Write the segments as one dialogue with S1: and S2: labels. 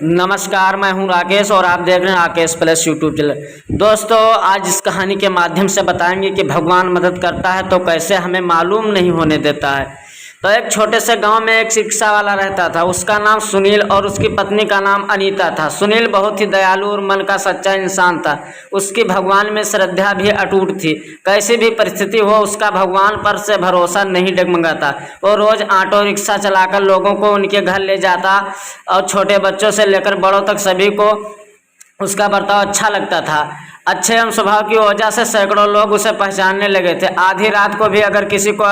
S1: नमस्कार, मैं हूं राकेश और आप देख रहे हैं राकेश प्लस यूट्यूब चैनल। दोस्तों, आज इस कहानी के माध्यम से बताएंगे कि भगवान मदद करता है तो कैसे हमें मालूम नहीं होने देता है। तो एक छोटे से गांव में एक रिक्शा वाला रहता था। उसका नाम सुनील और उसकी पत्नी का नाम अनीता था। सुनील बहुत ही दयालु और मन का सच्चा इंसान था। उसकी भगवान में श्रद्धा भी अटूट थी। कैसी भी परिस्थिति हो, उसका भगवान पर से भरोसा नहीं डगमगाता। वो रोज ऑटो रिक्शा चलाकर लोगों को उनके घर ले जाता और छोटे बच्चों से लेकर बड़ों तक सभी को उसका बर्ताव अच्छा लगता था। अच्छे एवं स्वभाव की वजह से सैकड़ों लोग उसे पहचानने लगे थे। आधी रात को भी अगर किसी को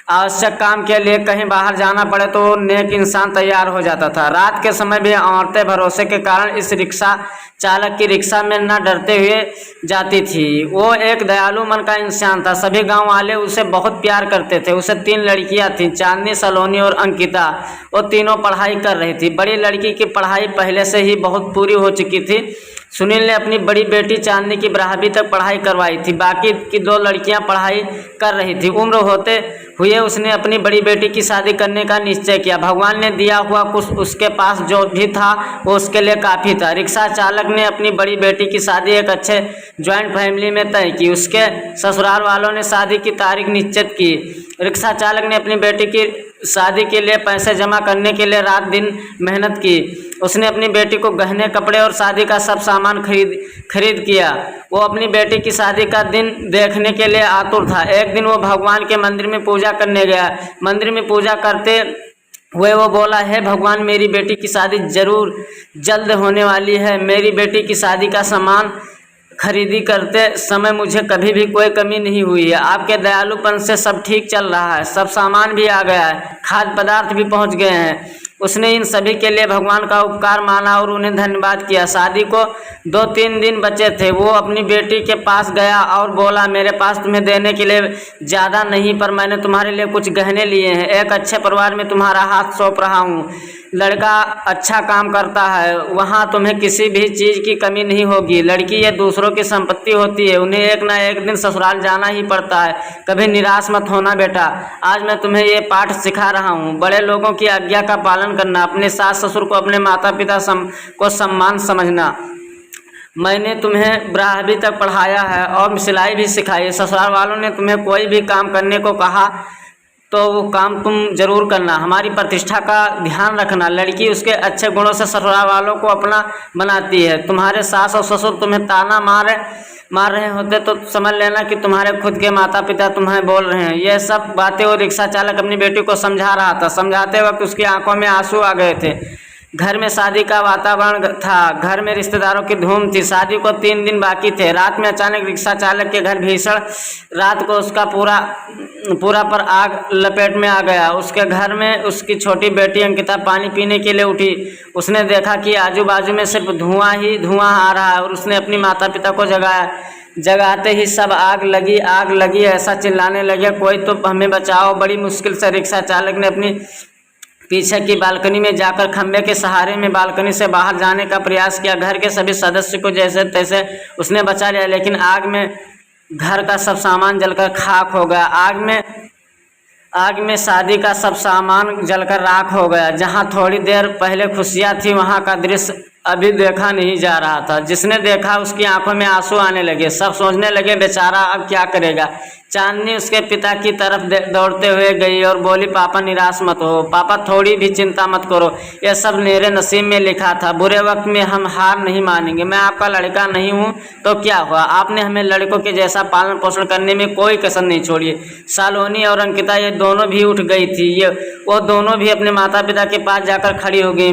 S1: आवश्यक काम के लिए कहीं बाहर जाना पड़े तो नेक इंसान तैयार हो जाता था। रात के समय भी औरतें भरोसे के कारण इस रिक्शा चालक की रिक्शा में न डरते हुए जाती थी। वो एक दयालु मन का इंसान था। सभी गांव वाले उसे बहुत प्यार करते थे। उसे 3 लड़कियां थीं, चांदनी, सलोनी और अंकिता। वो तीनों पढ़ाई कर रही थी। बड़ी लड़की की पढ़ाई पहले से ही बहुत पूरी हो चुकी थी। सुनील ने अपनी बड़ी बेटी चांदनी की 12वीं तक पढ़ाई करवाई थी। बाकी की 2 लड़कियां पढ़ाई कर रही थी। उम्र होते हुए उसने अपनी बड़ी बेटी की शादी करने का निश्चय किया। भगवान ने दिया हुआ कुछ उसके पास जो भी था वो उसके लिए काफ़ी था। रिक्शा चालक ने अपनी बड़ी बेटी की शादी एक अच्छे ज्वाइंट फैमिली में तय की। उसके ससुराल वालों ने शादी की तारीख निश्चित की। रिक्शा चालक ने अपनी बेटी की शादी के लिए पैसे जमा करने के लिए रात दिन मेहनत की। उसने अपनी बेटी को गहने, कपड़े और शादी का सब सामान खरीद किया। वो अपनी बेटी की शादी का दिन देखने के लिए आतुर था। एक दिन वो भगवान के मंदिर में पूजा करने गया। मंदिर में पूजा करते हुए वो बोला, है भगवान, मेरी बेटी की शादी जरूर जल्द होने वाली है। मेरी बेटी की शादी का सामान खरीदी करते समय मुझे कभी भी कोई कमी नहीं हुई है। आपके दयालुपन से सब ठीक चल रहा है। सब सामान भी आ गया है, खाद्य पदार्थ भी पहुंच गए हैं। उसने इन सभी के लिए भगवान का उपकार माना और उन्हें धन्यवाद किया। शादी को 2-3 दिन बचे थे। वो अपनी बेटी के पास गया और बोला, मेरे पास तुम्हें देने के लिए ज़्यादा नहीं, पर मैंने तुम्हारे लिए कुछ गहने लिए हैं। एक अच्छे परिवार में तुम्हारा हाथ सौंप रहा हूँ। लड़का अच्छा काम करता है, वहाँ तुम्हें किसी भी चीज़ की कमी नहीं होगी। लड़की ये दूसरों की संपत्ति होती है, उन्हें एक ना एक दिन ससुराल जाना ही पड़ता है। कभी निराश मत होना बेटा। आज मैं तुम्हें ये पाठ सिखा रहा हूँ। बड़े लोगों की आज्ञा का पालन करना, अपने सास ससुर को अपने माता पिता को सम्मान समझना। मैंने तुम्हें 12वीं तक पढ़ाया है और सिलाई भी सिखाई। ससुराल वालों ने तुम्हें कोई भी काम करने को कहा तो वो काम तुम जरूर करना। हमारी प्रतिष्ठा का ध्यान रखना। लड़की उसके अच्छे गुणों से ससुराल वालों को अपना बनाती है। तुम्हारे सास और ससुर तुम्हें ताना मार रहे होते तो समझ लेना कि तुम्हारे खुद के माता पिता तुम्हें बोल रहे हैं। यह सब बातें वो रिक्शा चालक अपनी बेटी को समझा रहा था। समझाते वक्त उसकी आंखों में आंसू आ गए थे। घर में शादी का वातावरण था। घर में रिश्तेदारों की धूम थी। शादी को 3 दिन बाकी थे। रात में अचानक रिक्शा चालक के घर भीषण रात को उसका पूरा पर आग लपेट में आ गया। उसके घर में उसकी छोटी बेटी अंकिता पानी पीने के लिए उठी। उसने देखा कि आजू बाजू में सिर्फ धुआं ही धुआं आ रहा है और उसने अपनी माता पिता को जगाया। जगाते ही सब आग लगी ऐसा चिल्लाने लगे, कोई तो हमें बचाओ। बड़ी मुश्किल से रिक्शा चालक ने अपनी पीछे की बालकनी में जाकर खंभे के सहारे में बालकनी से बाहर जाने का प्रयास किया। घर के सभी सदस्य को जैसे तैसे उसने बचा लिया, लेकिन आग में घर का सब सामान जलकर खाक हो गया। आग में शादी का सब सामान जलकर राख हो गया। जहां थोड़ी देर पहले खुशियां थी वहां का दृश्य अभी देखा नहीं जा रहा था। जिसने देखा उसकी आंखों में आंसू आने लगे। सब सोचने लगे, बेचारा अब क्या करेगा। चांदनी उसके पिता की तरफ दौड़ते हुए गई और बोली, पापा निराश मत हो। पापा थोड़ी भी चिंता मत करो, यह सब मेरे नसीब में लिखा था। बुरे वक्त में हम हार नहीं मानेंगे। मैं आपका लड़का नहीं हूँ तो क्या हुआ, आपने हमें लड़कों के जैसा पालन पोषण करने में कोई कसर नहीं छोड़ी। सलोनी और अंकिता ये दोनों भी उठ गई थी। वो दोनों भी अपने माता पिता के पास जाकर खड़ी हो गई।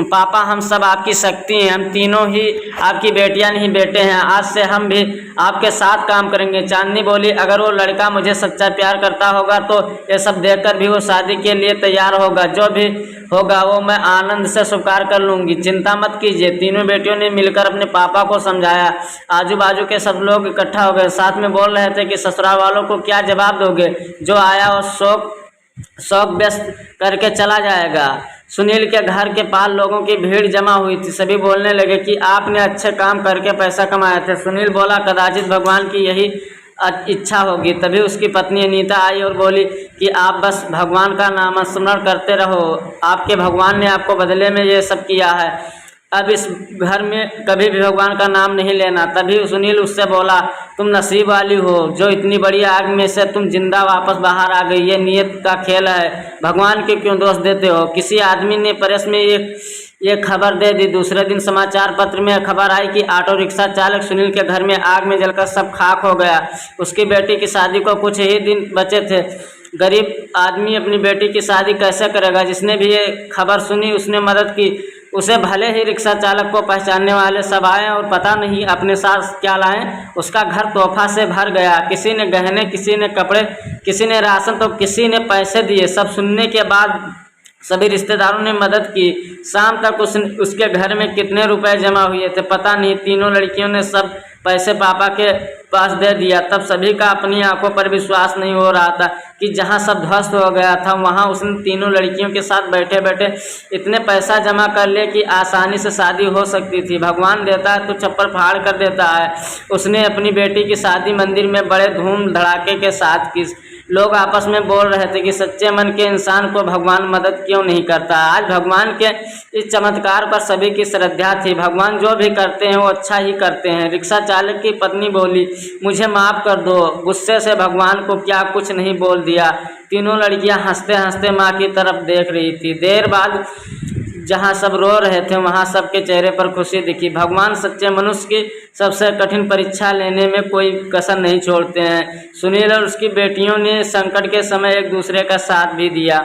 S1: पापा, हम सब आपकी शक्ति हैं। हम तीनों ही आपकी बेटियां नहीं बेटे हैं। आज से हम भी आपके साथ काम करेंगे। चांदनी बोली, अगर वो लड़का मुझे सच्चा प्यार करता होगा तो ये सब देखकर भी वो शादी के लिए तैयार होगा। जो भी होगा वो मैं आनंद से स्वीकार कर लूँगी, चिंता मत कीजिए। तीनों बेटियों ने मिलकर अपने पापा को समझाया। आजू बाजू के सब लोग इकट्ठा हो गए। साथ में बोल रहे थे कि ससुराल वालों को क्या जवाब दोगे, जो आया और शौक व्यस्त करके चला जाएगा। सुनील के घर के पास लोगों की भीड़ जमा हुई थी। सभी बोलने लगे कि आपने अच्छे काम करके पैसा कमाए थे। सुनील बोला, कदाचित भगवान की यही इच्छा होगी। तभी उसकी पत्नी अनीता आई और बोली कि आप बस भगवान का नाम स्मरण करते रहो, आपके भगवान ने आपको बदले में ये सब किया है। अब इस घर में कभी भी भगवान का नाम नहीं लेना। तभी सुनील उससे बोला, तुम नसीब वाली हो जो इतनी बड़ी आग में से तुम जिंदा वापस बाहर आ गई। ये नियत का खेल है, भगवान के क्यों दोष देते हो। किसी आदमी ने प्रेस में ये खबर दे दी। दूसरे दिन समाचार पत्र में खबर आई कि ऑटो रिक्शा चालक सुनील के घर में आग में जलकर सब खाक हो गया। उसकी बेटी की शादी को कुछ ही दिन बचे थे। गरीब आदमी अपनी बेटी की शादी कैसे करेगा। जिसने भी ये खबर सुनी उसने मदद की। उसे भले ही रिक्शा चालक को पहचानने वाले सब आए और पता नहीं अपने साथ क्या लाएं। उसका घर तोहफा से भर गया। किसी ने गहने, किसी ने कपड़े, किसी ने राशन तो किसी ने पैसे दिए। सब सुनने के बाद सभी रिश्तेदारों ने मदद की। शाम तक उसके घर में कितने रुपए जमा हुए थे पता नहीं। तीनों लड़कियों ने सब पैसे पापा के पास दे दिया। तब सभी का अपनी आंखों पर विश्वास नहीं हो रहा था कि जहां सब ध्वस्त हो गया था वहां उसने तीनों लड़कियों के साथ बैठे बैठे इतने पैसा जमा कर लिए कि आसानी से शादी हो सकती थी। भगवान देता है तो छप्पर फाड़ कर देता है। उसने अपनी बेटी की शादी मंदिर में बड़े धूम धड़ाके के साथ की। लोग आपस में बोल रहे थे कि सच्चे मन के इंसान को भगवान मदद क्यों नहीं करता। आज भगवान के इस चमत्कार पर सभी की श्रद्धा थी। भगवान जो भी करते हैं वो अच्छा ही करते हैं। रिक्शा चालक की पत्नी बोली, मुझे माफ़ कर दो। गुस्से से भगवान को क्या कुछ नहीं बोल दिया। तीनों लड़कियां हंसते हंसते माँ की तरफ देख रही थी। देर बाद जहाँ सब रो रहे थे वहाँ सबके चेहरे पर खुशी दिखी। भगवान सच्चे मनुष्य की सबसे कठिन परीक्षा लेने में कोई कसर नहीं छोड़ते हैं। सुनील और उसकी बेटियों ने संकट के समय एक दूसरे का साथ भी दिया,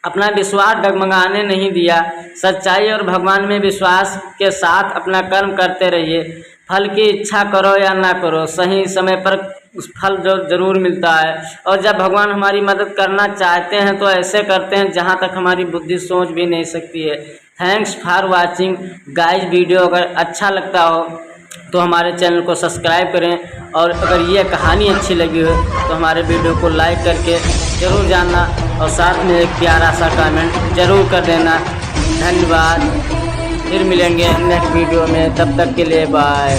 S1: अपना विश्वास डगमगाने नहीं दिया। सच्चाई और भगवान में विश्वास के साथ अपना कर्म करते रहिए। फल की इच्छा करो या ना करो, सही समय पर उस फल जो जरूर मिलता है। और जब भगवान हमारी मदद करना चाहते हैं तो ऐसे करते हैं जहां तक हमारी बुद्धि सोच भी नहीं सकती है। Thanks for watching guys. Video अगर अच्छा लगता हो तो हमारे चैनल को सब्सक्राइब करें और अगर ये कहानी अच्छी लगी हो तो हमारे वीडियो को लाइक करके ज़रूर जानना और साथ में एक प्यारा सा कमेंट ज़रूर कर देना। धन्यवाद। फिर मिलेंगे नेक्स्ट वीडियो में, तब तक के लिए बाय।